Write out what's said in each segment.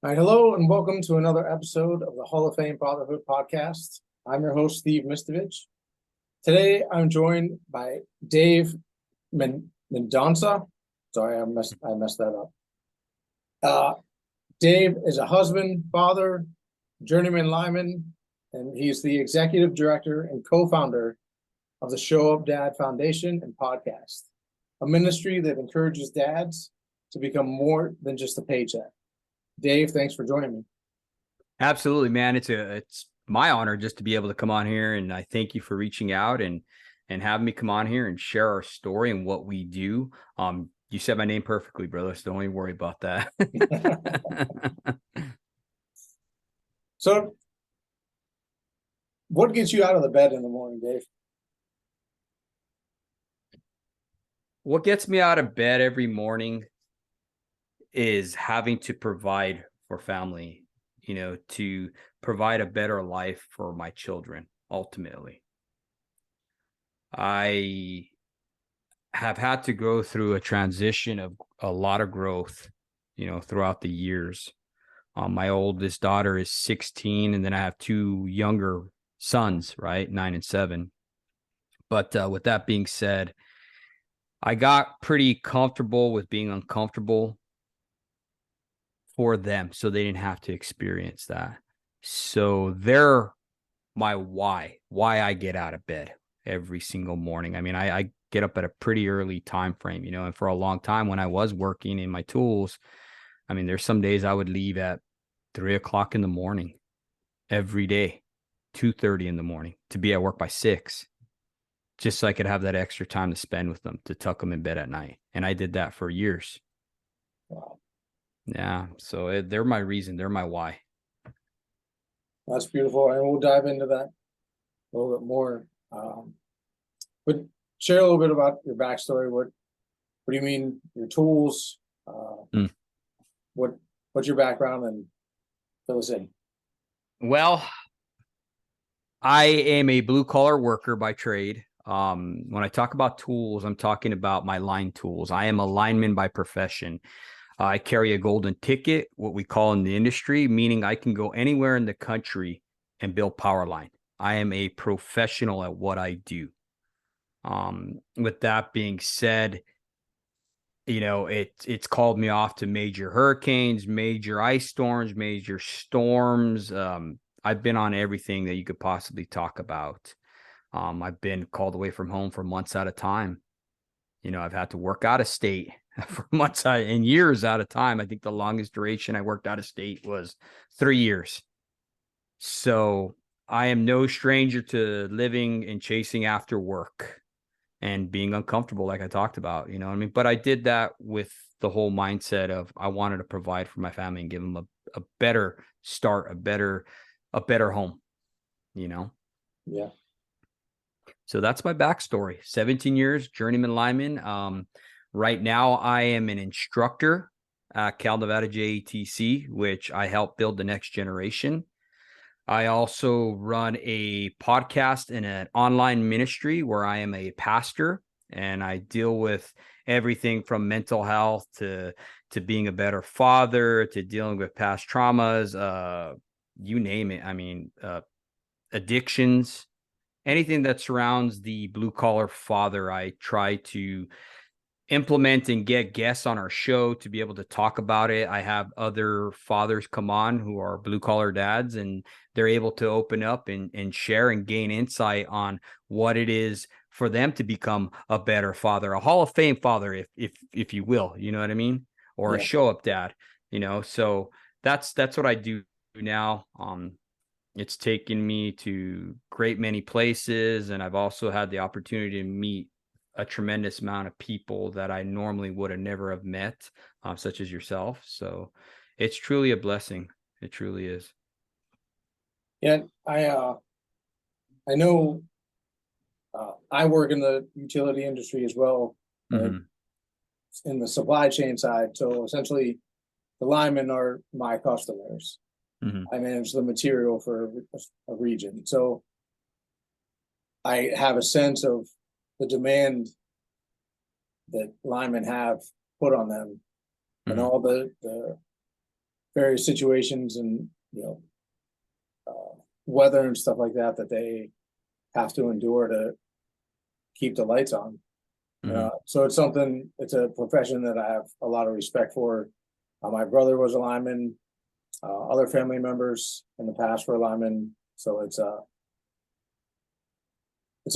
All right, hello and welcome to another episode of the Hall of Fame Fatherhood Podcast. I'm your host, Steve Mistovich. Today, I'm joined by Dave Mendonca. Sorry, I messed that up. Dave is a husband, father, journeyman lineman, and he's the executive director and co-founder of the Show Up Dad Foundation and podcast, a ministry that encourages dads to become more than just a paycheck. Dave, thanks for joining me. Absolutely, man. It's my honor just to be able to come on here, and I thank you for reaching out and having me come on here and share our story and what we do. You said my name perfectly, brother, so don't even worry about that. So, what gets you out of the bed in the morning, Dave? What gets me out of bed every morning is having to provide for family, to provide a better life for my children, ultimately. I have had to go through a transition of a lot of growth, throughout the years. My oldest daughter is 16, and then I have two younger sons, right? 9 and 7. But with that being said, I got pretty comfortable with being uncomfortable for them so they didn't have to experience that. So they're my why I get out of bed every single morning. I mean, I get up at a pretty early time frame, and for a long time when I was working in my tools, I mean, there's some days I would leave at 3:00 in the morning every day, 2:30 in the morning to be at work by 6, just so I could have that extra time to spend with them, to tuck them in bed at night. And I did that for years. Wow. Yeah. So they're my reason. They're my why. That's beautiful, and we'll dive into that a little bit more. But share a little bit about your backstory. What do you mean your tools? What's your background, and fill us in. Well, I am a blue collar worker by trade. When I talk about tools, I'm talking about my line tools. I am a lineman by profession. I carry a golden ticket, what we call in the industry, meaning I can go anywhere in the country and build power line. I am a professional at what I do. With that being said, it's called me off to major hurricanes, major ice storms, major storms. I've been on everything that you could possibly talk about. I've been called away from home for months at a time. I've had to work out of state for months and years at a time. I think the longest duration I worked out of state was 3 years. So I am no stranger to living and chasing after work and being uncomfortable, like I talked about, you know what I mean? But I did that with the whole mindset of I wanted to provide for my family and give them a better start, a better home, Yeah. So that's my backstory. 17 years, journeyman lineman. Right now, I am an instructor at Cal Nevada JETC, which I help build the next generation. I also run a podcast and an online ministry where I am a pastor, and I deal with everything from mental health to being a better father, to dealing with past traumas, you name it. I mean, addictions, anything that surrounds the blue collar father. I try to implement and get guests on our show to be able to talk about it. I have other fathers come on who are blue collar dads, and they're able to open up and share and gain insight on what it is for them to become a better father, a Hall of Fame father, if you will, you know what I mean? Or Yeah. a show up dad, so that's what I do now. It's taken me to great many places, and I've also had the opportunity to meet a tremendous amount of people that I normally would have never have met, such as yourself. So it's truly a blessing. It truly is. Yeah, I know I work in the utility industry as well, Mm-hmm. in the supply chain side. So essentially, the linemen are my customers. Mm-hmm. I manage the material for a region. So I have a sense of the demand that linemen have put on them, and Mm-hmm. all the various situations and, weather and stuff like that, that they have to endure to keep the lights on. So it's a profession that I have a lot of respect for. My brother was a lineman, other family members in the past were linemen. So it's a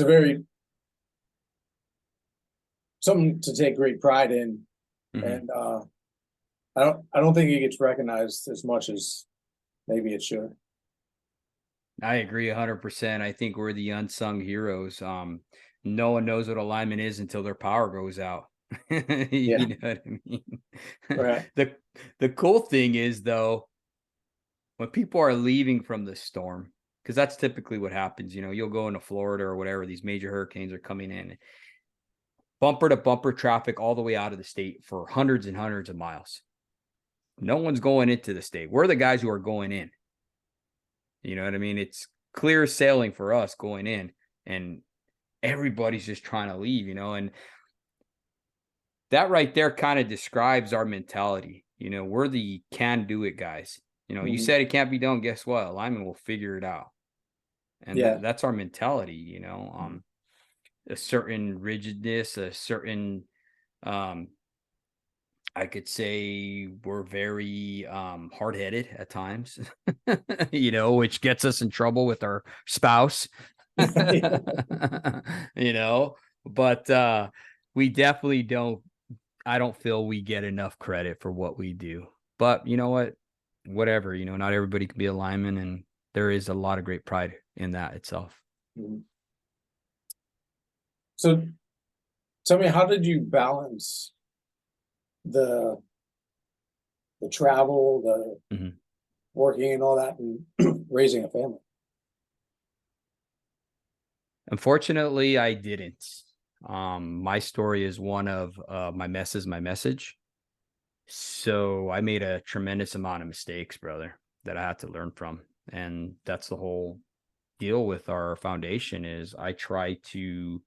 very, something to take great pride in. And I don't think it gets recognized as much as maybe it should. I agree 100%. I think we're the unsung heroes. No one knows what a lineman is until their power goes out. You know what I mean? Right. The cool thing is, though, when people are leaving from the storm, because that's typically what happens. You'll go into Florida or whatever, these major hurricanes are coming in, bumper to bumper traffic all the way out of the state for hundreds and hundreds of miles. No one's going into the state. We're the guys who are going in. You know what I mean? It's clear sailing for us going in, and everybody's just trying to leave, and that right there kind of describes our mentality. We're the can do it guys. You said it can't be done. Guess what? A lineman will figure it out. And that's our mentality, a certain rigidness, a certain, I could say we're very hard-headed at times, which gets us in trouble with our spouse, but we definitely I don't feel we get enough credit for what we do. But you know what? Whatever, not everybody can be a lineman, and there is a lot of great pride in that itself. So tell me, how did you balance the travel, the working and all that, and raising a family? Unfortunately, I didn't. My story is one of my mess is my message. So I made a tremendous amount of mistakes, brother, that I had to learn from. And that's the whole deal with our foundation is I try to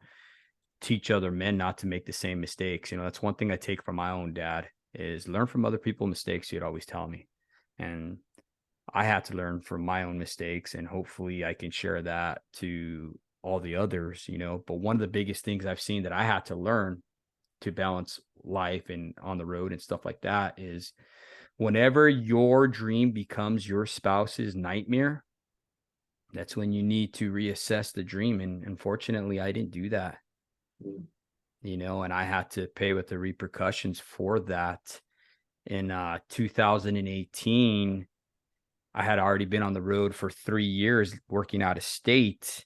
teach other men not to make the same mistakes. That's one thing I take from my own dad is learn from other people's mistakes. He'd always tell me. And I had to learn from my own mistakes, and hopefully I can share that to all the others, but one of the biggest things I've seen that I had to learn to balance life and on the road and stuff like that is whenever your dream becomes your spouse's nightmare, that's when you need to reassess the dream. And unfortunately, I didn't do that, and I had to pay with the repercussions for that. In 2018, I had already been on the road for 3 years working out of state.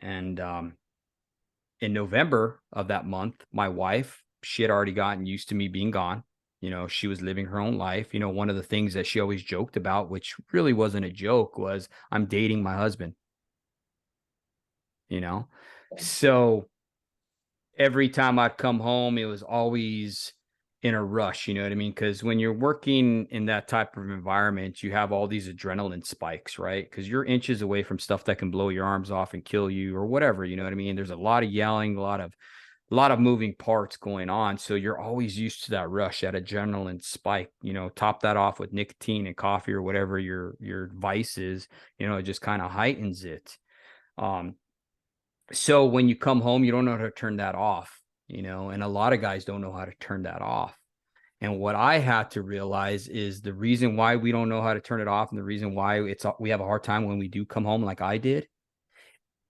And in November of that month, my wife, she had already gotten used to me being gone. She was living her own life. One of the things that she always joked about, which really wasn't a joke, was I'm dating my husband. So every time I'd come home, it was always in a rush, you know what I mean? Because when you're working in that type of environment, you have all these adrenaline spikes, right? Because you're inches away from stuff that can blow your arms off and kill you or whatever, you know what I mean? There's a lot of yelling, a lot of moving parts going on. So you're always used to that rush, that adrenaline spike, top that off with nicotine and coffee or whatever your vice is, it just kind of heightens it. So when you come home, you don't know how to turn that off. And a lot of guys don't know how to turn that off. And what I had to realize is the reason why we don't know how to turn it off and the reason why we have a hard time when we do come home like I did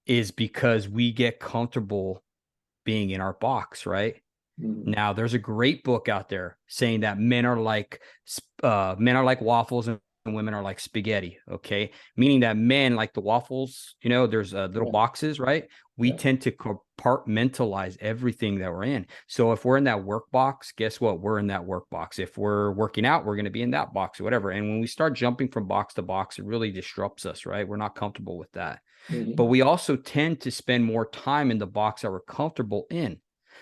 is because we get comfortable being in our box, right? Now, there's a great book out there saying that men are like waffles and women are like spaghetti, okay? Meaning that men like the waffles, there's little boxes, right? We tend to compartmentalize everything that we're in. So if we're in that work box, guess what? We're in that work box. If we're working out, we're going to be in that box or whatever. And when we start jumping from box to box, it really disrupts us, right? We're not comfortable with that. But we also tend to spend more time in the box that we're comfortable in.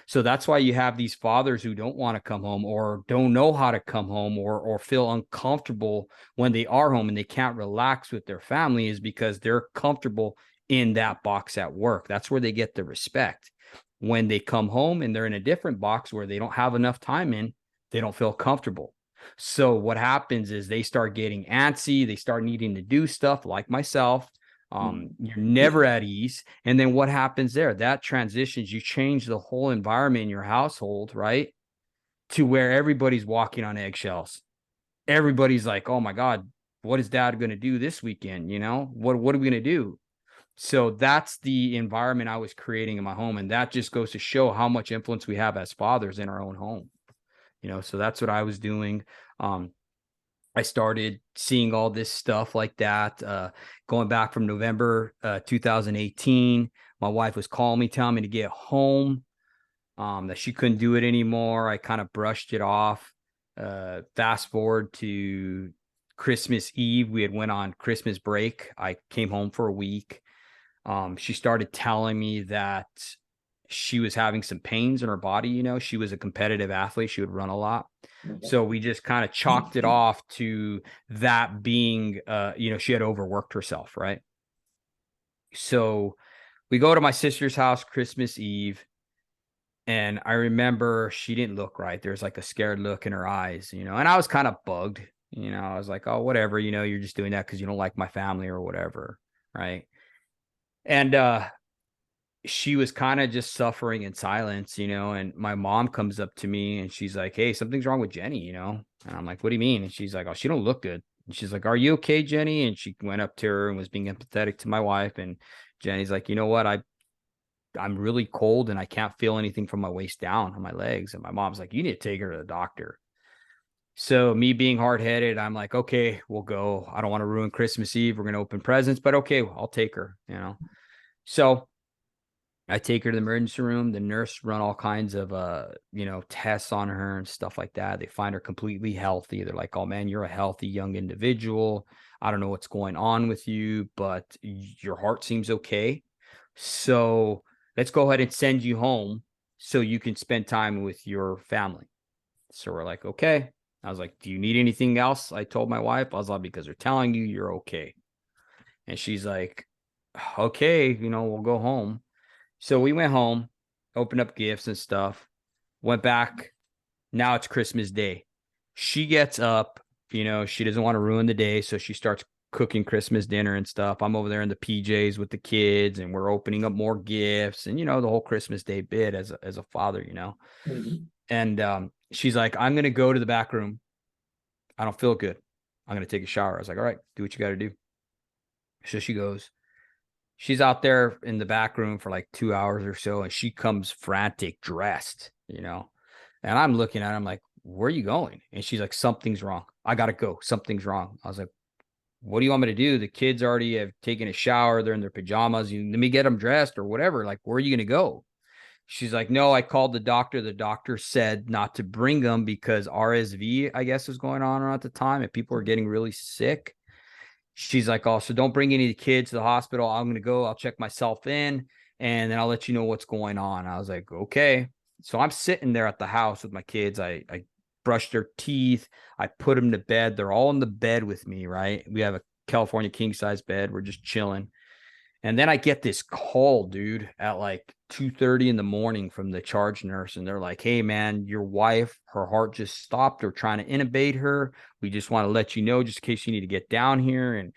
So that's why you have these fathers who don't want to come home or don't know how to come home or feel uncomfortable when they are home and they can't relax with their family is because they're comfortable in that box at work. That's where they get the respect. When they come home and they're in a different box where they don't have enough time in, they don't feel comfortable. So what happens is they start getting antsy, they start needing to do stuff like myself. You're never at ease. And then what happens there? That transitions, you change the whole environment in your household, right? To where everybody's walking on eggshells. Everybody's like, oh my God, what is dad going to do this weekend? You know, what are we going to do? So that's the environment I was creating in my home. And that just goes to show how much influence we have as fathers in our own home. You know, so that's what I was doing. I started seeing all this stuff like that. Going back from November 2018, my wife was calling me, telling me to get home, that she couldn't do it anymore. I kind of brushed it off. Fast forward to Christmas Eve, we had went on Christmas break. I came home for a week. She started telling me that she was having some pains in her body. You know, she was a competitive athlete. She would run a lot. So we just kind of chalked it off to that being, you know, she had overworked herself. Right. So we go to my sister's house Christmas Eve. And I remember she didn't look right. There's like a scared look in her eyes, you know, and I was kind of bugged, you know, I was like, oh, whatever, you know, you're just doing that because you don't like my family or whatever. Right. And she was kind of just suffering in silence, you know, and my mom comes up to me and she's like, hey, something's wrong with Jenny, you know? And I'm like, what do you mean? And she's like, oh, she don't look good. And she's like, are you okay, Jenny? And she went up to her and was being empathetic to my wife. And Jenny's like, you know what? I'm really cold and I can't feel anything from my waist down on my legs. And my mom's like, you need to take her to the doctor. So me being hard headed, I'm like, okay, we'll go. I don't want to ruin Christmas Eve. We're going to open presents, but okay, I'll take her, you know? So I take her to the emergency room. The nurse run all kinds of, you know, tests on her and stuff like that. They find her completely healthy. They're like, oh man, you're a healthy young individual. I don't know what's going on with you, but your heart seems okay. So let's go ahead and send you home so you can spend time with your family. So we're like, okay. I was like, do you need anything else? I told my wife, I was like, because they're telling you you're okay. And she's like, okay, you know, we'll go home. So we went home, opened up gifts and stuff, went back. Now it's Christmas Day. She gets up, you know, she doesn't want to ruin the day. So she starts cooking Christmas dinner and stuff. I'm over there in the PJs with the kids and we're opening up more gifts and, you know, the whole Christmas Day bit as a father, you know. Mhm. And she's like, I'm going to go to the back room. I don't feel good. I'm going to take a shower. I was like, all right, do what you got to do. So she goes. She's out there in the back room for like 2 hours or so, and she comes frantic, dressed, you know. And I'm looking at her, I'm like, where are you going? And she's like, something's wrong. I gotta go. Something's wrong. I was like, what do you want me to do? The kids already have taken a shower, they're in their pajamas. Let me get them dressed or whatever. Like, where are you gonna go? She's like, no, I called the doctor. The doctor said not to bring them because RSV, I guess, was going on around the time and people were getting really sick. She's like, oh, so don't bring any of the kids to the hospital. I'm going to go. I'll check myself in and then I'll let you know what's going on. I was like, okay. So I'm sitting there at the house with my kids. I brushed their teeth. I put them to bed. They're all in the bed with me, right? We have a California king size bed. We're just chilling. And then I get this call, dude, at like 2:30 in the morning from the charge nurse. And they're like, hey, man, your wife, her heart just stopped. They're trying to intubate her. We just want to let you know just in case you need to get down here. And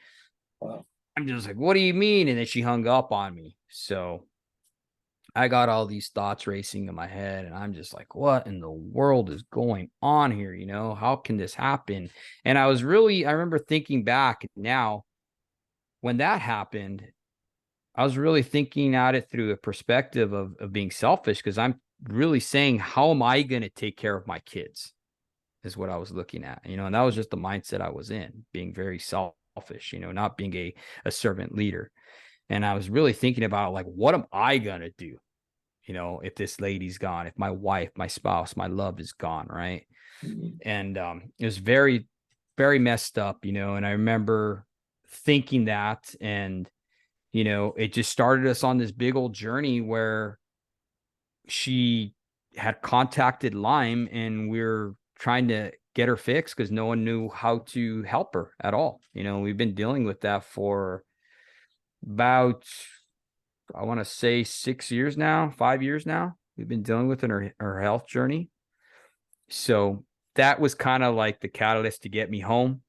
Wow. I'm just like, what do you mean? And then she hung up on me. So I got all these thoughts racing in my head. And I'm just like, what in the world is going on here? You know, how can this happen? And I remember thinking back now when that happened. I was really thinking at it through a perspective of being selfish because I'm really saying, how am I going to take care of my kids is what I was looking at, you know, and that was just the mindset I was in, being very selfish, you know, not being a servant leader. And I was really thinking about like, what am I going to do? You know, if this lady's gone, if my wife, my spouse, my love is gone. Right. Mhm. And it was very, very messed up, you know, and I remember thinking that and, you know, it just started us on this big old journey where she had contacted Lyme and we're trying to get her fixed because no one knew how to help her at all. You know, we've been dealing with that for about, I want to say 6 years now, 5 years now. We've been dealing with her health journey. So that was kind of like the catalyst to get me home,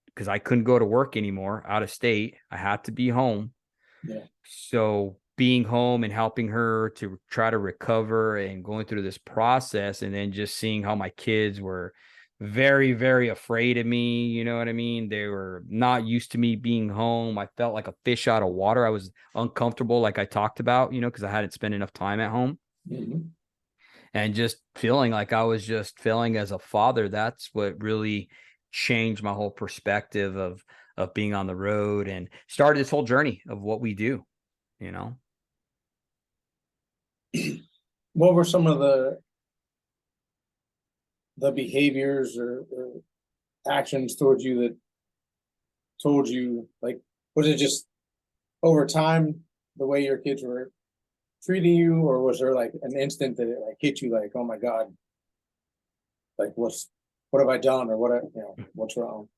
because I couldn't go to work anymore out of state. I had to be home. Yeah. So being home and helping her to try to recover and going through this process, and then just seeing how my kids were very, very afraid of me. You know what I mean? They were not used to me being home. I felt like a fish out of water. I was uncomfortable, like I talked about, because I hadn't spent enough time at home. Mhm. And just feeling like I was just failing as a father. That's what really changed my whole perspective of being on the road, and started this whole journey of what we do, you know. What were some of the behaviors or actions towards you that told you, like, was it just over time the way your kids were treating you, or was there like an instant that it like hit you like, oh my God, like what have I done, or what's wrong?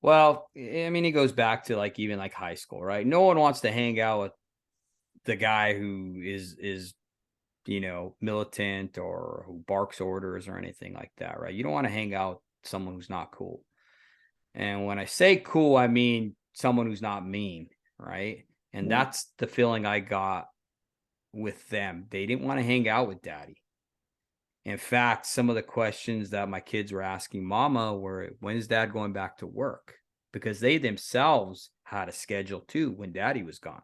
Well, I mean, it goes back to like even like high school, right? No one wants to hang out with the guy who is militant, or who barks orders or anything like that, right? You don't want to hang out with someone who's not cool. And when I say cool, I mean someone who's not mean, right? And Mm. that's the feeling I got with them. They didn't want to hang out with daddy. In fact, some of the questions that my kids were asking mama were, when is dad going back to work? Because they themselves had a schedule too when daddy was gone.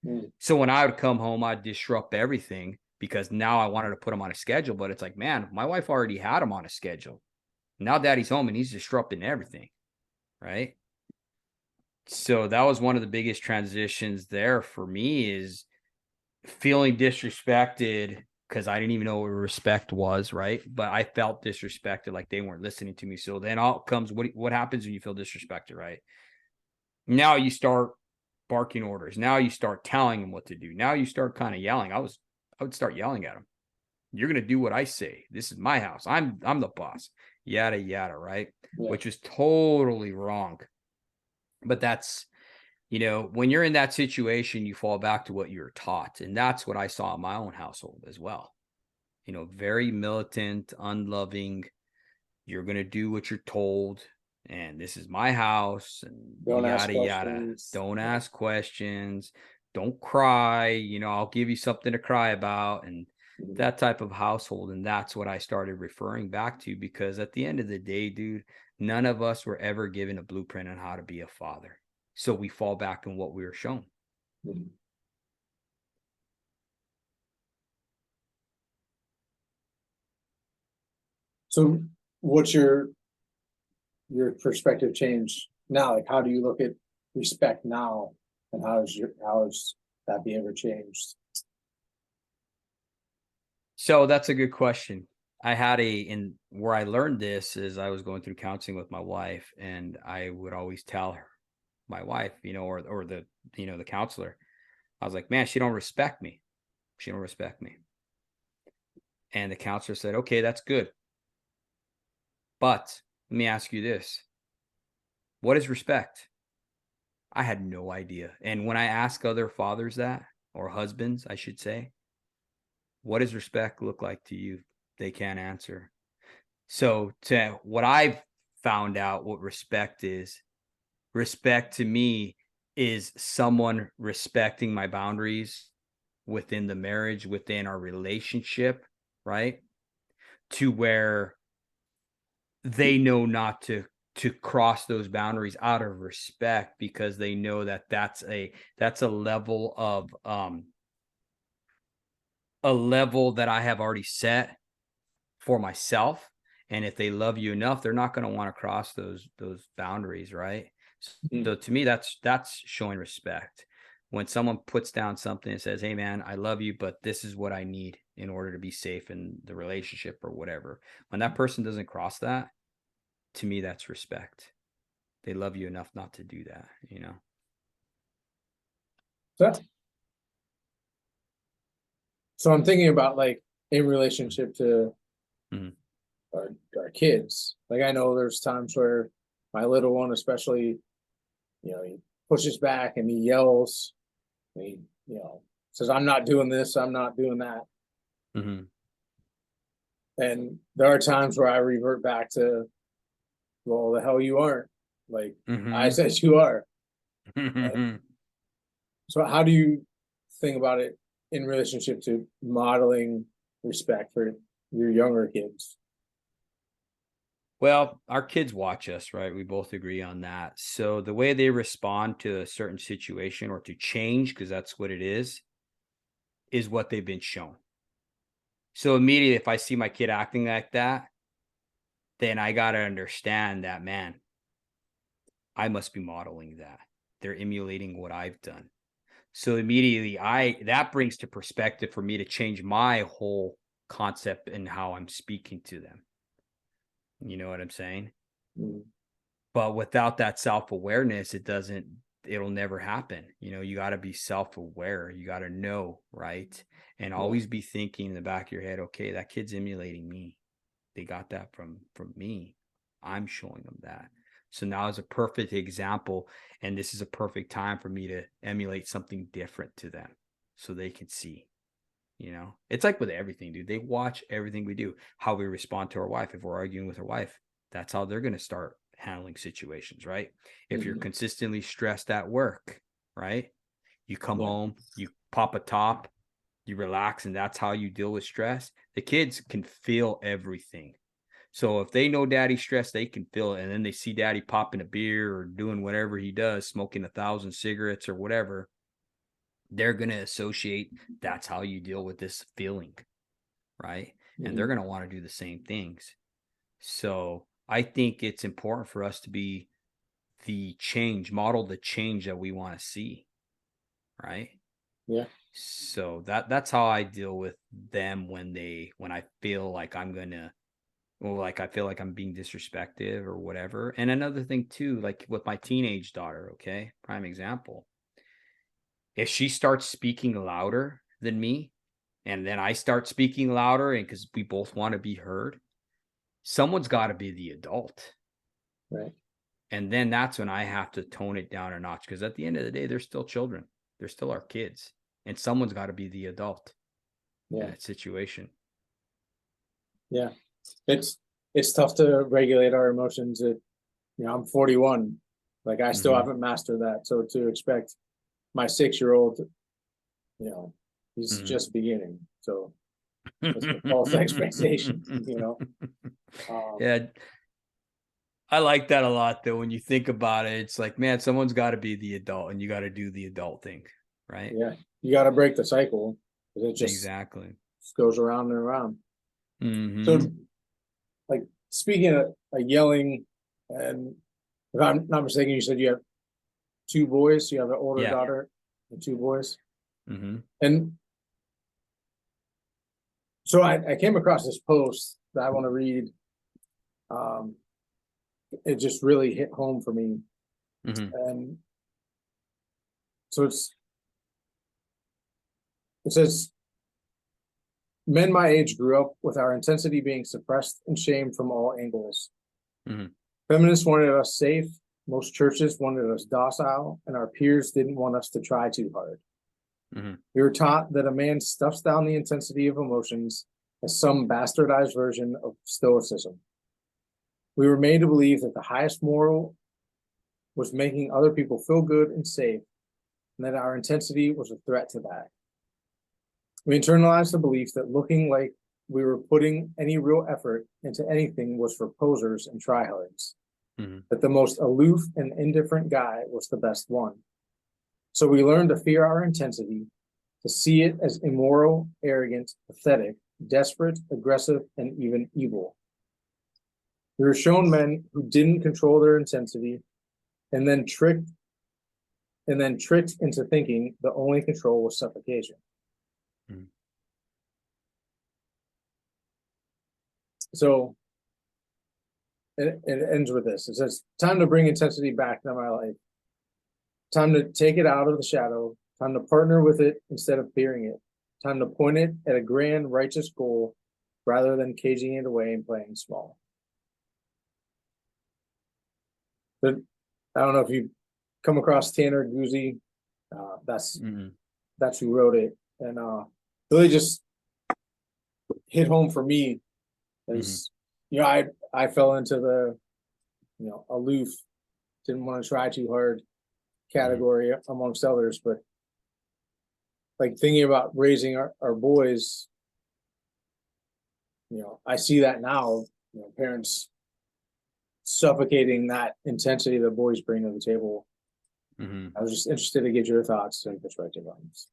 Mm. So when I would come home, I'd disrupt everything, because now I wanted to put him on a schedule. But it's like, man, my wife already had him on a schedule. Now daddy's home and he's disrupting everything, right? So that was one of the biggest transitions there for me, is feeling disrespected, because I didn't even know what respect was, right? But I felt disrespected, like they weren't listening to me. So then all comes, what happens when you feel disrespected, right? Now you start barking orders. Now you start telling them what to do. Now you start kind of yelling. I would start yelling at them. You're gonna do what I say. This is my house. I'm the boss. Yada yada, right? Yeah. Which is totally wrong. But that's, when you're in that situation, you fall back to what you're taught. And that's what I saw in my own household as well. Very militant, unloving. You're going to do what you're told. And this is my house, and Don't ask yada, yada. questions. Don't Yeah. ask questions. Don't cry. I'll give you something to cry about. And Mhm. that type of household. And that's what I started referring back to, because at the end of the day, dude, none of us were ever given a blueprint on how to be a father. So we fall back on what we were shown. Mhm. So what's your perspective change now? Like, how do you look at respect now, and how has that behavior changed? So that's a good question. I had in where I learned this is I was going through counseling with my wife, and I would always tell her, my wife, or the counselor, I was like, man, she don't respect me. She don't respect me. And the counselor said, okay, that's good. But let me ask you this. What is respect? I had no idea. And when I ask other fathers that, or husbands, I should say, what does respect look like to you? They can't answer. So to what I've found out, what respect to me is someone respecting my boundaries within the marriage, within our relationship, right? To where they know not to cross those boundaries out of respect, because they know that that's a level that I have already set for myself. And if they love you enough, they're not going to want to cross those boundaries, right? Mm. So to me, that's showing respect. When someone puts down something and says, hey man, I love you, but this is what I need in order to be safe in the relationship or whatever. When that person doesn't cross that, to me, that's respect. They love you enough not to do that. So, so I'm thinking about, like, in relationship to Mhm. our kids. Like, I know there's times where my little one, especially, he pushes back and he yells. And he says, "I'm not doing this. I'm not doing that." Mhm. And there are times where I revert back to, well, the hell you aren't. Like I said, you are. So how do you think about it in relationship to modeling respect for your younger kids? Well, our kids watch us, right? We both agree on that. So the way they respond to a certain situation or to change, because that's what it is what they've been shown. So immediately, if I see my kid acting like that, then I got to understand that, man, I must be modeling that. They're emulating what I've done. So immediately that brings to perspective for me to change my whole concept and how I'm speaking to them. You know what I'm saying? Mm. But without that self-awareness, it'll never happen. You got to be self-aware. You got to know, right? And always be thinking in the back of your head, okay, that kid's emulating me. They got that from me. I'm showing them that. So now is a perfect example, and this is a perfect time for me to emulate something different to them so they can see. It's like with everything, dude. They watch everything we do, how we respond to our wife. If we're arguing with our wife, that's how they're going to start handling situations, right? If you're consistently stressed at work, right? You come home, you pop a top, you relax, and that's how you deal with stress. The kids can feel everything. So if they know daddy's stressed, they can feel it. And then they see daddy popping a beer or doing whatever he does, smoking 1,000 cigarettes or whatever. They're going to associate that's how you deal with this feeling, right? And they're going to want to do the same things. So I think it's important for us to be model the change that we want to see, right? Yeah. So that's how I deal with them when I feel like I feel like I'm being disrespected or whatever. And another thing too, like with my teenage daughter, okay, prime example. If she starts speaking louder than me, and then I start speaking louder, and because we both want to be heard, someone's got to be the adult. Right. And then that's when I have to tone it down a notch, because at the end of the day, they're still children. They're still our kids. And someone's got to be the adult in that situation. Yeah. It's tough to regulate our emotions. I'm 41. Like I still haven't mastered that. So to expect my 6-year-old, he's just beginning. So it's a false expectation, Yeah. I like that a lot though. When you think about it, it's like, man, someone's got to be the adult and you got to do the adult thing. Right. Yeah. You got to break the cycle. It just goes around and around. So like speaking of yelling, and if I'm not mistaken, you said you have 2 boys. You have an older daughter and 2 boys. And so I came across this post that I want to read. It just really hit home for me. And so it says, men my age grew up with our intensity being suppressed and shamed from all angles. Feminists wanted us safe. Most churches wanted us docile, and our peers didn't want us to try too hard. We were taught that a man stuffs down the intensity of emotions as some bastardized version of stoicism. We were made to believe that the highest moral was making other people feel good and safe, and that our intensity was a threat to that. We internalized the belief that looking like we were putting any real effort into anything was for posers and tryhards. That the most aloof and indifferent guy was the best one. So we learned to fear our intensity, to see it as immoral, arrogant, pathetic, desperate, aggressive, and even evil. We were shown men who didn't control their intensity and then tricked into thinking the only control was suffocation. So it ends with this. It says, time to bring intensity back into my life. Time to take it out of the shadow. Time to partner with it instead of fearing it. Time to point it at a grand, righteous goal rather than caging it away and playing small. But I don't know if you've come across Tanner Guzy. That's who wrote it. And really just hit home for me As you know, I fell into the, you know, aloof, didn't want to try too hard category amongst others, but like thinking about raising our boys, you know, I see that now, you know, parents suffocating that intensity the boys bring to the table. I was just interested to get your thoughts and perspective on this.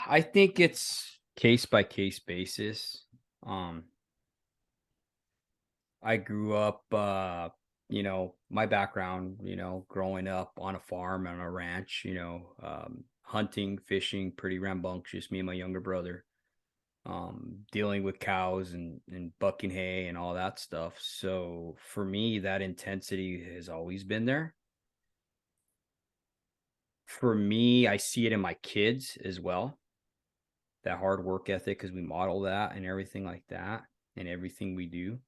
I think it's case by case basis. I grew up, you know, my background, you know, growing up on a farm on a ranch, you know, hunting, fishing, pretty rambunctious, me and my younger brother, dealing with cows and bucking hay and all that stuff. So for me, that intensity has always been there. For me, I see it in my kids as well, that hard work ethic, because we model that and everything like that and everything we do.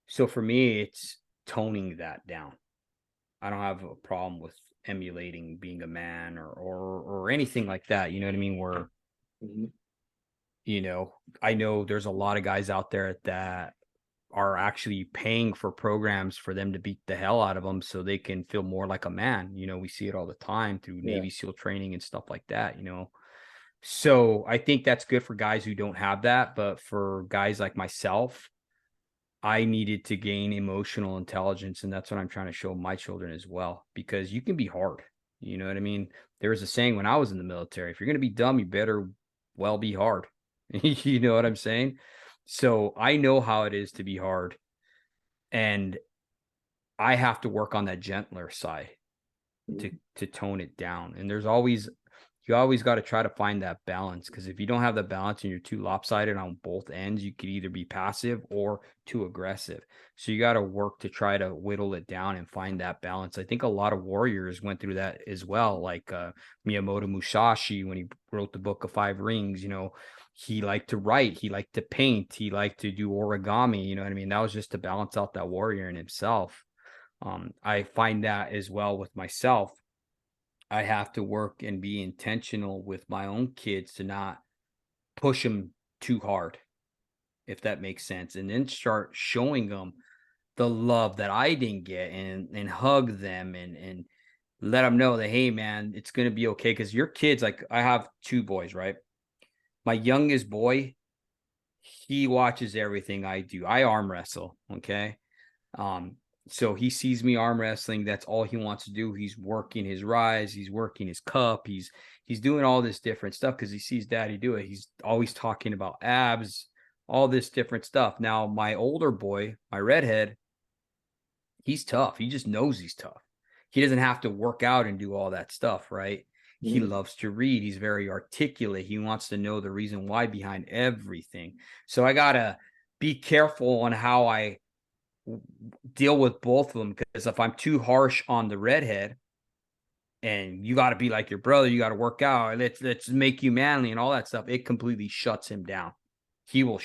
So for me, it's toning that down. I don't have a problem with emulating being a man or anything like that. You know what I mean? Where, you know, I know there's a lot of guys out there that are actually paying for programs for them to beat the hell out of them so they can feel more like a man. You know, we see it all the time through Navy SEAL training and stuff like that, you know. So I think that's good for guys who don't have that. But for guys like myself, I needed to gain emotional intelligence. And that's what I'm trying to show my children as well, because you can be hard. You know what I mean? There was a saying when I was in the military, if you're going to be dumb, you better well be hard. You know what I'm saying? So I know how it is to be hard. And I have to work on that gentler side to tone it down. And you always got to try to find that balance, because if you don't have the balance and you're too lopsided on both ends, you could either be passive or too aggressive. So you got to work to try to whittle it down and find that balance. I think a lot of warriors went through that as well, like Miyamoto Musashi, when he wrote the Book of Five Rings. You know, he liked to write, he liked to paint, he liked to do origami. You know what I mean? That was just to balance out that warrior in himself. I find that as well with myself. I have to work and be intentional with my own kids to not push them too hard, if that makes sense, and then start showing them the love that I didn't get, and hug them and let them know that, hey man, it's going to be okay. Because your kids, like I have two boys, right? My youngest boy, he watches everything I do. I arm wrestle. Okay. So he sees me arm wrestling. That's all he wants to do. He's working his rise. He's working his cup. He's doing all this different stuff because he sees daddy do it. He's always talking about abs, all this different stuff. Now, my older boy, my redhead, he's tough. He just knows he's tough. He doesn't have to work out and do all that stuff, right? He loves to read. He's very articulate. He wants to know the reason why behind everything. So I got to be careful on how I deal with both of them, because if I'm too harsh on the redhead and you got to be like your brother, you got to work out, let's make you manly and all that stuff, it completely shuts him down. He will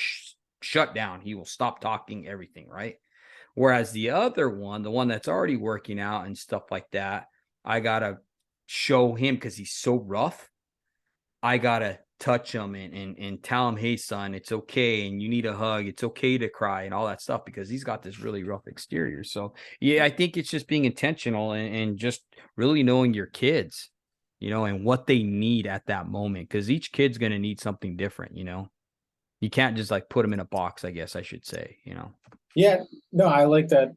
shut down. He will stop talking, everything, right? Whereas the other one, the one that's already working out and stuff like that, I got to show him, because he's so rough, I got to touch him and tell him, hey son, it's okay, and you need a hug, it's okay to cry and all that stuff, because he's got this really rough exterior. So yeah, I think it's just being intentional and just really knowing your kids, you know, and what they need at that moment, because each kid's going to need something different. You know, you can't just like put them in a box, I guess I should say, you know. Yeah, no, I like that.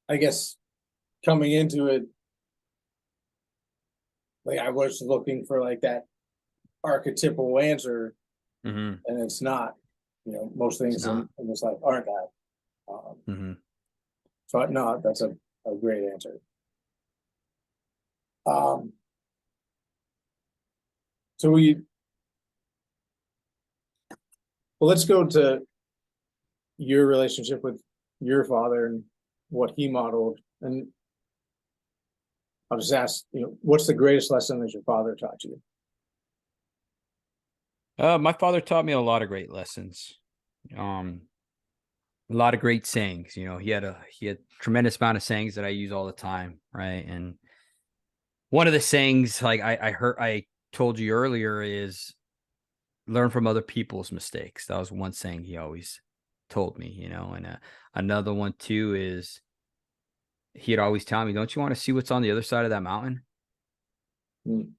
I guess coming into it, like I was looking for like that archetypal answer, and it's not. You know, most things in this life aren't that. So no, that's a great answer. So let's go to your relationship with your father and what he modeled, and I'll just ask, you know, what's the greatest lesson that your father taught you? My father taught me a lot of great lessons. A lot of great sayings. You know, he had tremendous amount of sayings that I use all the time, right? And one of the sayings, like I told you earlier, is learn from other people's mistakes. That was one saying he always told me, you know. And another one too is he'd always tell me, don't you want to see what's on the other side of that mountain? Mm.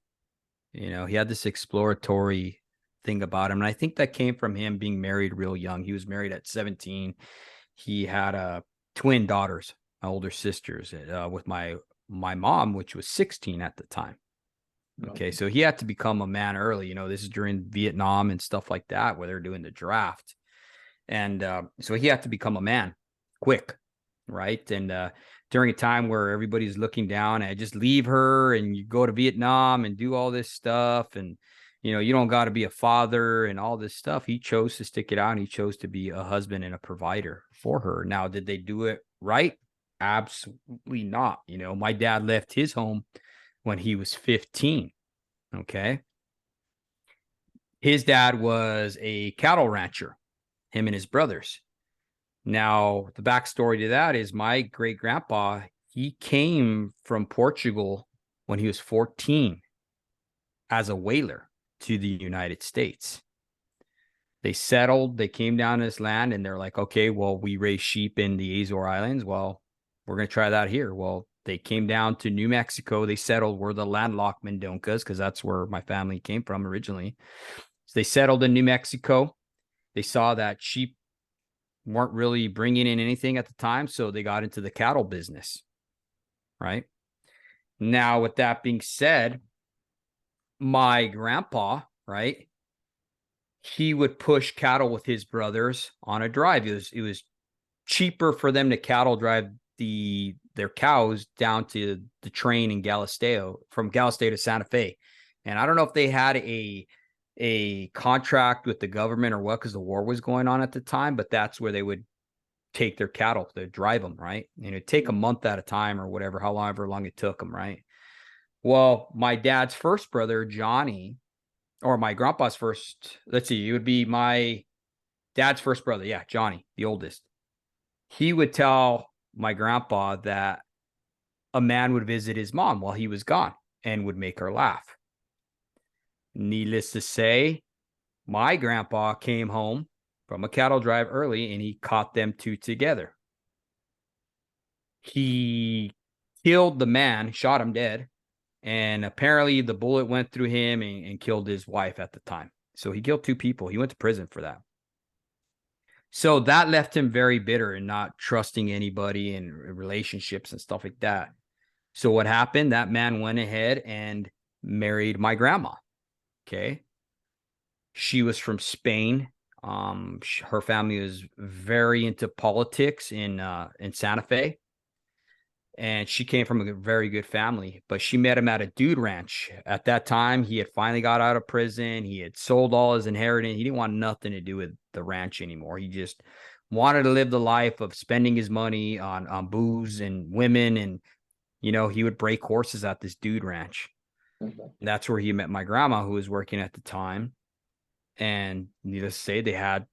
You know, he had this exploratory thing about him. And I think that came from him being married real young. He was married at 17. He had twin daughters, my older sisters, with my mom, which was 16 at the time. Okay, so he had to become a man early. You know, this is during Vietnam and stuff like that, where they're doing the draft. And so he had to become a man quick, right? And during a time where everybody's looking down at just leave her and you go to Vietnam and do all this stuff. And, you know, you don't got to be a father and all this stuff. He chose to stick it out, and he chose to be a husband and a provider for her. Now, did they do it right? Absolutely not. You know, my dad left his home when he was 15. Okay. His dad was a cattle rancher, him and his brothers. Now, the backstory to that is my great grandpa, he came from Portugal when he was 14 as a whaler to the United States. They settled, they came down this land, and they're like, okay, well, we raise sheep in the Azore Islands. Well, we're going to try that here. Well, they came down to New Mexico. They settled where the landlocked Mondoncas, because that's where my family came from originally. So they settled in New Mexico. They saw that sheep weren't really bringing in anything at the time, so they got into the cattle business, right? Now, with that being said, my grandpa, right, he would push cattle with his brothers on a drive. It was cheaper for them to cattle drive their cows down to the train in Galisteo, from Galisteo to Santa Fe. And I don't know if they had a contract with the government or what, because the war was going on at the time, but that's where they would take their cattle to drive them, right? And it'd take a month at a time or whatever, however long it took them, right? Well, my dad's first brother, Johnny, or my grandpa's first, let's see, it would be my dad's first brother. Yeah, Johnny, the oldest. He would tell my grandpa that a man would visit his mom while he was gone and would make her laugh. Needless to say, my grandpa came home from a cattle drive early, and he caught them two together. He killed the man, shot him dead, and apparently the bullet went through him and killed his wife at the time. So he killed two people. He went to prison for that. So that left him very bitter and not trusting anybody in relationships and stuff like that. So what happened? That man went ahead and married my grandma. Okay. She was from Spain. Her family was very into politics in Santa Fe. And she came from a very good family, but she met him at a dude ranch. At that time, he had finally got out of prison. He had sold all his inheritance. He didn't want nothing to do with the ranch anymore. He just wanted to live the life of spending his money on booze and women. And, you know, he would break horses at this dude ranch. Okay. That's where he met my grandma, who was working at the time. And needless to say, they had,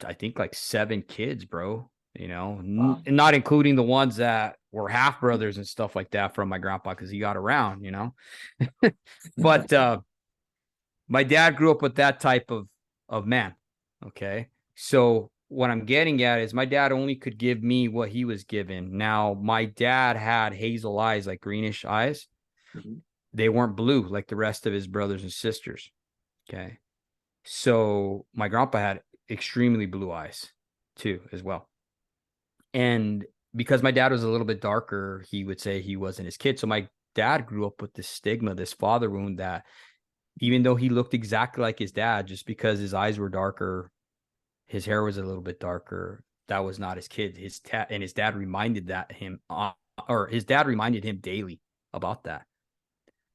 I think, like 7 kids, bro. You know, wow. Not including the ones that were half brothers and stuff like that from my grandpa, because he got around, you know. But my dad grew up with that type of man. Okay. So what I'm getting at is my dad only could give me what he was given. Now, my dad had hazel eyes, like greenish eyes. Mm-hmm. They weren't blue like the rest of his brothers and sisters. Okay. So my grandpa had extremely blue eyes too, as well. And because my dad was a little bit darker, he would say he wasn't his kid. So my dad grew up with this stigma, this father wound, that even though he looked exactly like his dad, just because his eyes were darker, his hair was a little bit darker, that was not his kid. His dad reminded his dad reminded him daily about that.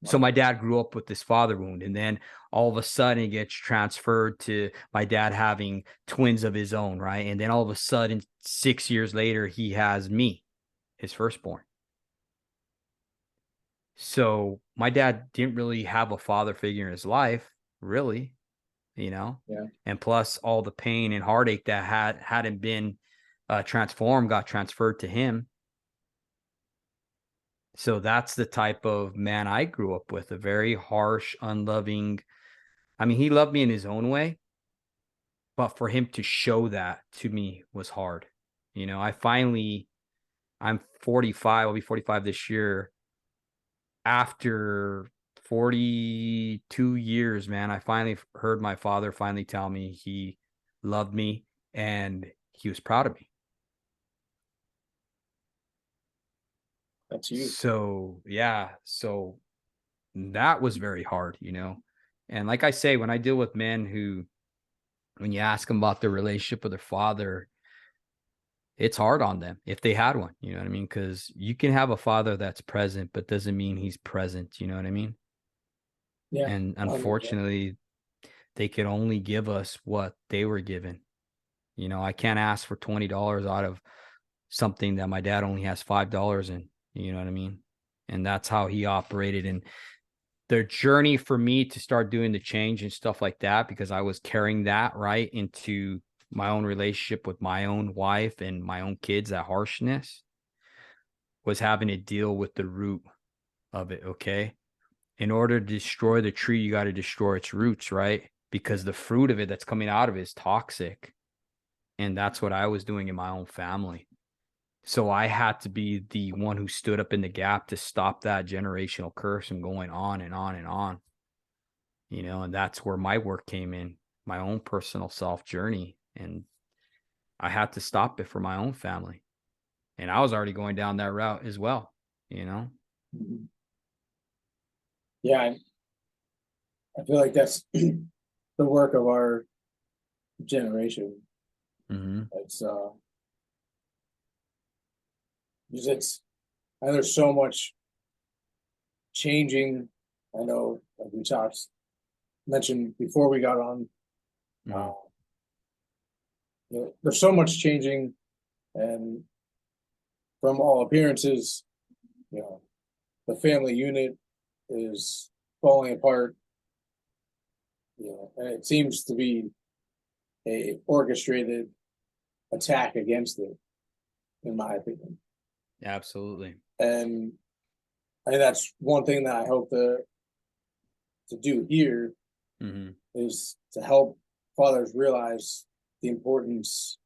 So my dad grew up with this father wound, and then all of a sudden it gets transferred to my dad having twins of his own, right? And then all of a sudden, 6 years later, he has me, his firstborn. So my dad didn't really have a father figure in his life, really, you know? Yeah. And plus all the pain and heartache that hadn't been transformed got transferred to him. So that's the type of man I grew up with, a very harsh, unloving, I mean, he loved me in his own way, but for him to show that to me was hard. You know, I'm 45, I'll be 45 this year. After 42 years, man, I finally heard my father finally tell me he loved me and he was proud of me. That's you. So, yeah, so that was very hard, you know. And like I say, when I deal with men who, when you ask them about their relationship with their father, it's hard on them if they had one, you know what I mean? Because you can have a father that's present, but doesn't mean he's present, you know what I mean? Yeah. And 100%. unfortunately, they could only give us what they were given. You know, I can't ask for $20 out of something that my dad only has $5 in, you know what I mean? And that's how he operated. And the journey for me to start doing the change and stuff like that, because I was carrying that right into my own relationship with my own wife and my own kids, that harshness, was having to deal with the root of it. Okay. In order to destroy the tree, you got to destroy its roots, right? Because the fruit of it that's coming out of it is toxic. And that's what I was doing in my own family. So I had to be the one who stood up in the gap to stop that generational curse from going on and on and on. You know, and that's where my work came in, my own personal self journey. And I had to stop it for my own family. And I was already going down that route as well, you know? Mhm. Yeah, I feel like that's the work of our generation. Mm-hmm. It's because and there's so much changing. I know, like we talked mentioned before we got on. Mm-hmm. Uh, there's so much changing, and from all appearances, you know, the family unit is falling apart. You know, and it seems to be a orchestrated attack against it, in my opinion. Absolutely. And I think that's one thing that I hope to do here Mm-hmm. is to help fathers realize the importance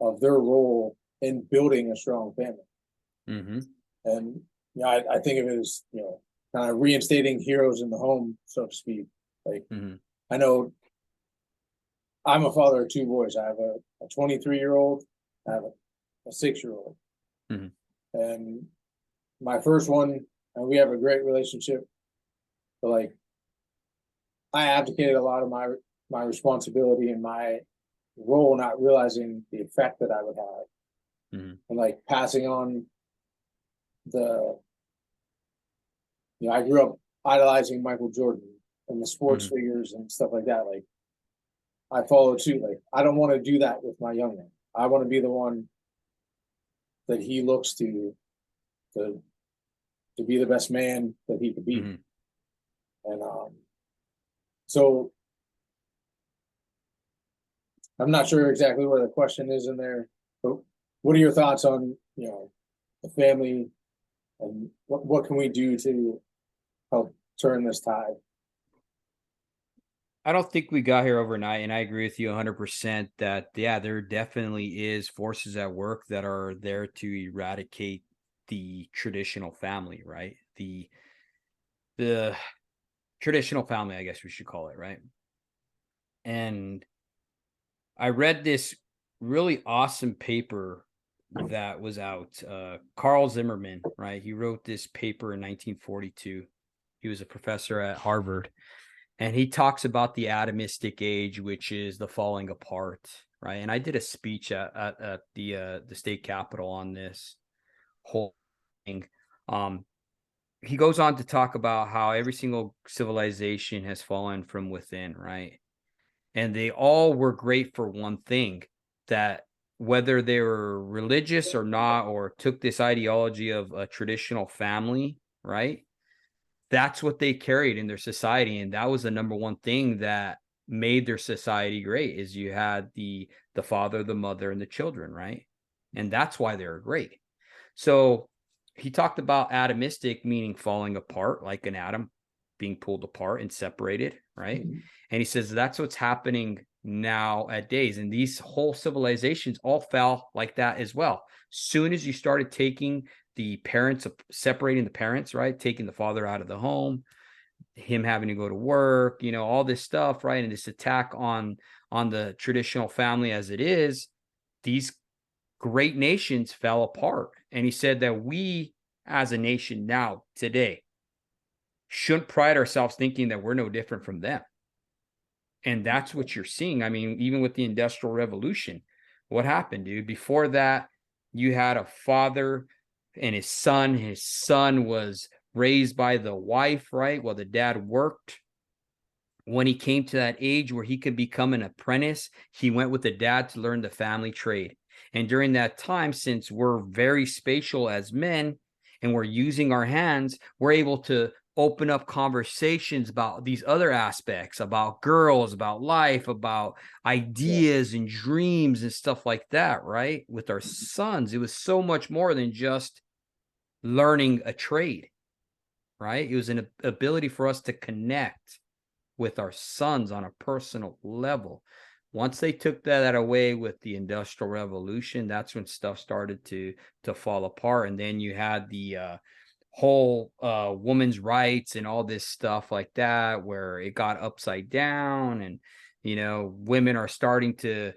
of their role in building a strong family. Mm-hmm. And I think of it as, kind of reinstating heroes in the home, so to speak. Like, Mm-hmm. I know I'm a father of two boys. I have a 23-year-old, I have a 6-year-old. Mm-hmm. And my first one, and we have a great relationship, but like I abdicated a lot of my responsibility and my role, not realizing the effect that I would have, Mm-hmm. and like passing on the. I grew up idolizing Michael Jordan and the sports Mm-hmm. figures and stuff like that. Like I follow suit. Like I don't want to do that with my young man. I want to be the one that he looks to to be the best man that he could be. Mm-hmm. And so I'm not sure exactly where the question is in there, but what are your thoughts on the family and what can we do to help turn this tide? I don't think we got here overnight, and I agree with you 100% that yeah, there definitely is forces at work that are there to eradicate the traditional family, right? The traditional family, I guess we should call it, right? And I read this really awesome paper that was out. Carl Zimmerman, right? He wrote this paper in 1942. He was a professor at Harvard. And he talks about the atomistic age, which is the falling apart, right? And I did a speech at the state capitol on this whole thing. Um, he goes on to talk about how every single civilization has fallen from within, right? And they all were great for one thing, that whether they were religious or not, or took this ideology of a traditional family, right? That's what they carried in their society, and that was the number one thing that made their society great, is you had the father, the mother, and the children, right? And that's why they were great. So he talked about atomistic, meaning falling apart like an atom, being pulled apart and separated, right? Mhm. And he says that's what's happening now at days. And these whole civilizations all fell like that as well. Soon as you started taking the parents, separating the parents, right? Taking the father out of the home, him having to go to work, all this stuff, right? And this attack on the traditional family as it is, these great nations fell apart. And he said that we as a nation now, today, shouldn't pride ourselves thinking that we're no different from them. And that's what you're seeing. I mean, even with the Industrial Revolution, what happened, dude? Before that, you had a father and his son. His son was raised by the wife, right? While the dad worked. When he came to that age where he could become an apprentice, he went with the dad to learn the family trade. And during that time, since we're very spatial as men and we're using our hands, we're able to open up conversations about these other aspects, about girls, about life, about ideas and dreams and stuff like that, right? With our sons, it was so much more than just learning a trade, right? It was an ability for us to connect with our sons on a personal level. Once they took that away with the Industrial Revolution, that's when stuff started to fall apart. And then you had the whole women's rights and all this stuff like that, where it got upside down, and women are starting to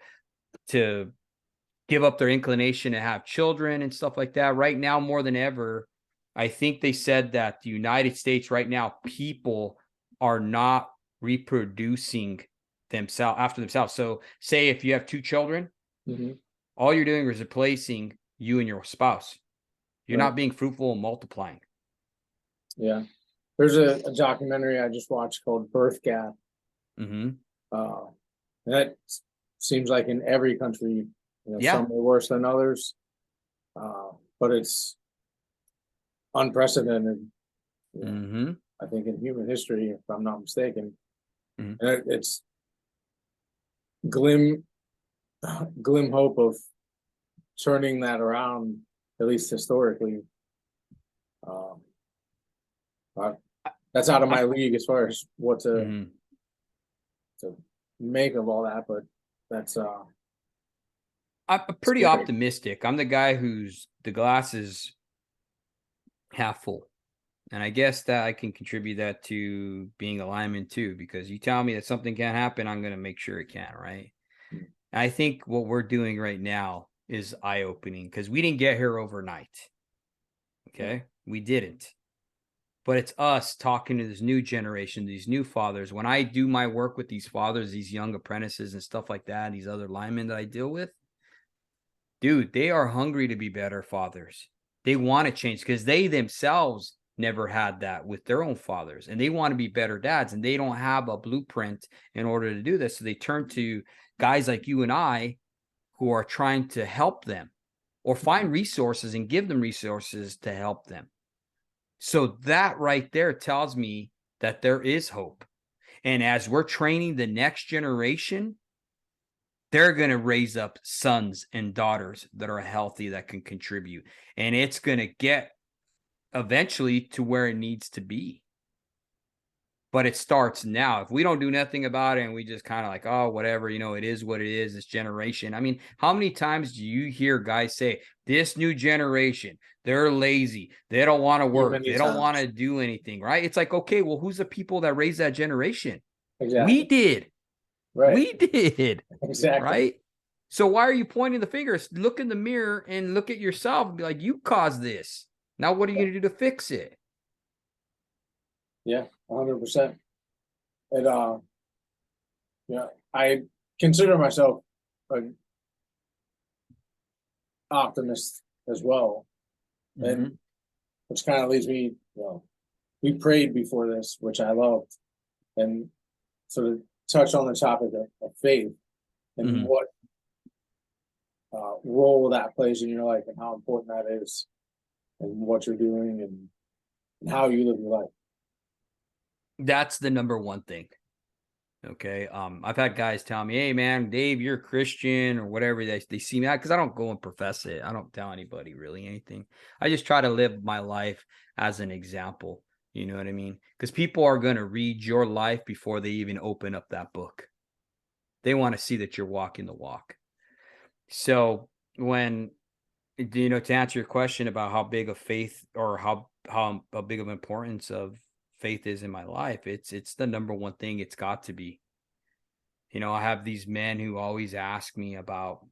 give up their inclination to have children and stuff like that. Right now, more than ever, I think they said that the United States right now, people are not reproducing themselves after themselves. So say if you have 2 children, Mhm. all you're doing is replacing you and your spouse. You're Right. not being fruitful and multiplying. Yeah. There's a documentary I just watched called Birth Gap. Mm-hmm. Uh, and that seems like in every country, Yeah. some are worse than others. But it's unprecedented, Mm-hmm. I think, in human history, if I'm not mistaken. Mhm. And it's glim hope of turning that around, at least historically. But that's out of my league as far as what Mm-hmm. to make of all that, but that's I'm pretty scary. optimistic. I'm the guy who's the glass is half full. And I guess that I can contribute that to being a lineman too, because you tell me that something can't happen, I'm going to make sure it can, right? Mm. I think what we're doing right now is eye-opening because we didn't get here overnight. Okay? We didn't. But it's us talking to this new generation, these new fathers. When I do my work with these fathers, these young apprentices and stuff like that, these other linemen that I deal with, dude, they are hungry to be better fathers. They want to change because they themselves never had that with their own fathers, and they want to be better dads, and they don't have a blueprint in order to do this. So they turn to guys like you and I who are trying to help them or find resources and give them resources to help them. So that right there tells me that there is hope. And as we're training the next generation, they're going to raise up sons and daughters that are healthy, that can contribute. And it's going to get eventually to where it needs to be. But it starts now. If we don't do nothing about it and we just kind of like, oh, whatever, it is what it is, this generation. I mean, how many times do you hear guys say, this new generation, they're lazy. They don't want to work. They don't want to do anything, right? It's like, okay, well, who's the people that raised that generation? Exactly. We did. Right. We did. Exactly. Right? So why are you pointing the fingers? Look in the mirror and look at yourself and be like, you caused this. Now what are you going to do to fix it? Yeah, 100%. And I consider myself an optimist as well. And which kind of leads me, we prayed before this, which I loved. And sort of touch on the topic of faith and what role that plays in your life and how important that is and what you're doing and how you live your life. That's the number one thing. Okay. I've had guys tell me, hey man, Dave, you're a Christian or whatever they see me at, because I don't go and profess it. I don't tell anybody really anything. I just try to live my life as an example. You know what I mean? Because people are going to read your life before they even open up that book. They want to see that you're walking the walk. So when, to answer your question about how big of faith, or how big of importance of faith is in my life, it's the number one thing it's got to be. I have these men who always ask me about,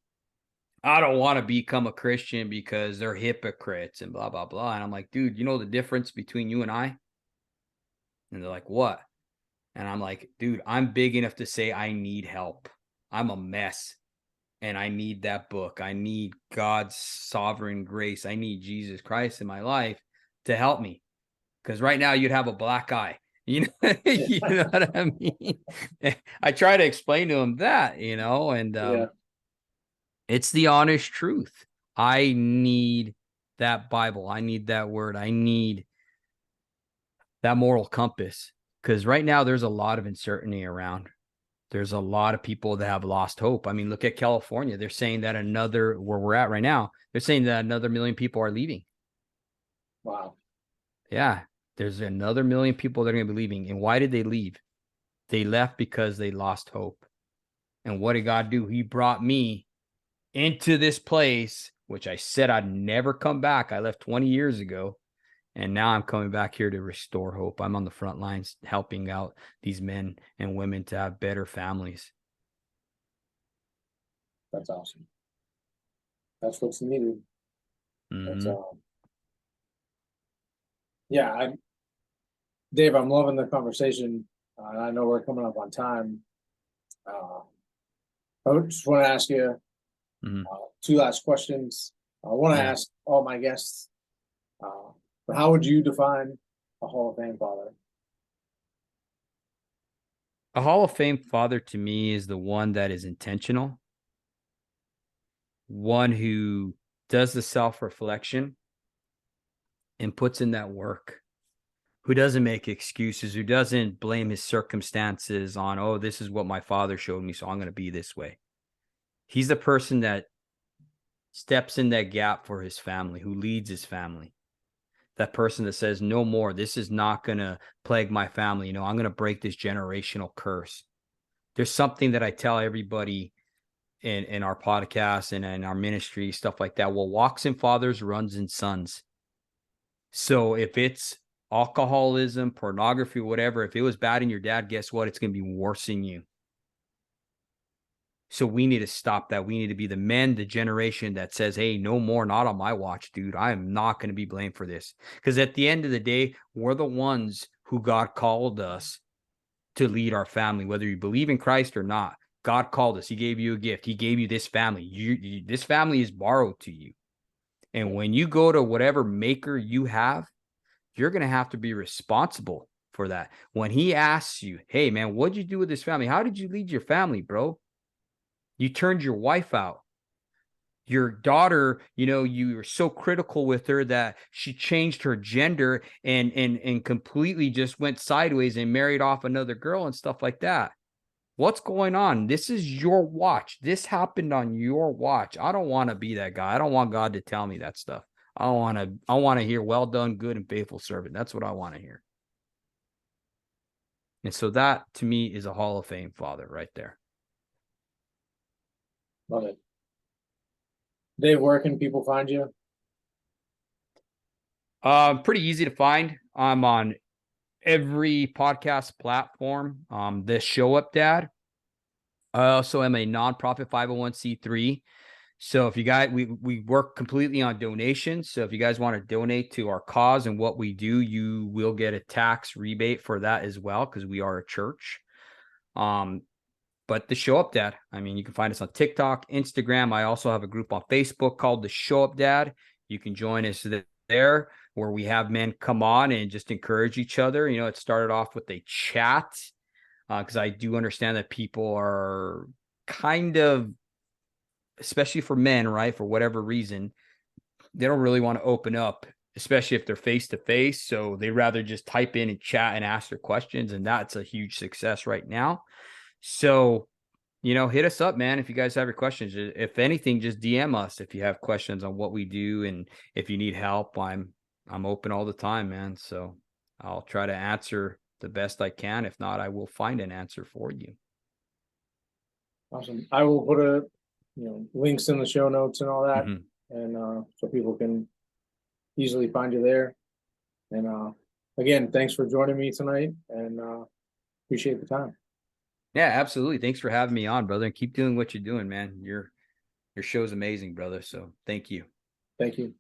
I don't want to become a Christian because they're hypocrites and blah, blah, blah. And I'm like, dude, you know the difference between you and I? And they're like, what? And I'm like, dude, I'm big enough to say I need help. I'm a mess. And I need that book. I need God's sovereign grace. I need Jesus Christ in my life to help me. Because right now you'd have a black eye. You know, you know what I mean? I try to explain to him that, and it's the honest truth. I need that Bible. I need that word. I need that moral compass. Because right now there's a lot of uncertainty around. There's a lot of people that have lost hope. I mean, look at California. They're saying that where we're at right now, they're saying that another million people are leaving. Wow. Yeah. There's another million people that are going to be leaving. And why did they leave? They left because they lost hope. And what did God do? He brought me into this place, which I said I'd never come back. I left 20 years ago. And now I'm coming back here to restore hope. I'm on the front lines helping out these men and women to have better families. That's awesome. That's what's needed. That's Dave, I'm loving the conversation. And I know we're coming up on time. I just want to ask you two last questions. I want to ask all my guests, but how would you define a Hall of Fame father? A Hall of Fame father to me is the one that is intentional, one who does the self-reflection and puts in that work, who doesn't make excuses, who doesn't blame his circumstances on, oh, this is what my father showed me, so I'm going to be this way. He's the person that steps in that gap for his family, who leads his family. That person that says, no more, this is not going to plague my family. I'm going to break this generational curse. There's something that I tell everybody in our podcast and in our ministry, stuff like that. Well, walks in fathers, runs in sons. So if it's alcoholism, pornography, whatever, if it was bad in your dad, guess what? It's going to be worse in you. So we need to stop that. We need to be the men, the generation that says, hey, no more, not on my watch, dude. I am not going to be blamed for this. Because at the end of the day, we're the ones who God called us to lead our family, whether you believe in Christ or not. God called us. He gave you a gift. He gave you this family. This family is borrowed to you. And when you go to whatever maker you have, you're going to have to be responsible for that. When he asks you, hey, man, what'd you do with this family? How did you lead your family, bro? You turned your wife out. Your daughter, you were so critical with her that she changed her gender and completely just went sideways and married off another girl and stuff like that. What's going on? This is your watch. This happened on your watch. I don't want to be that guy. I don't want God to tell me that stuff. I want to hear, well done, good and faithful servant. That's what I want to hear. And so that to me is a Hall of Fame father right there. Love it. Dave, where can people find you? Pretty easy to find. I'm on every podcast platform. The Show Up Dad. I also am a nonprofit 501c3. So if you guys, we work completely on donations. So if you guys want to donate to our cause and what we do, you will get a tax rebate for that as well, because we are a church. But the Show Up Dad, you can find us on TikTok, Instagram. I also have a group on Facebook called the Show Up Dad. You can join us there, where we have men come on and just encourage each other. It started off with a chat, because I do understand that people are kind of, especially for men, right, for whatever reason, they don't really want to open up, especially if they're face to face. So they rather just type in and chat and ask their questions. And that's a huge success right now. So, hit us up, man. If you guys have your questions, if anything, just DM us if you have questions on what we do. And if you need help, I'm open all the time, man. So I'll try to answer the best I can. If not, I will find an answer for you. Awesome. I will put links in the show notes and all that, Mhm. and so people can easily find you there. And again, thanks for joining me tonight, and appreciate the time. Yeah, absolutely. Thanks for having me on, brother. And keep doing what you're doing, man. Your show's amazing, brother. So thank you. Thank you.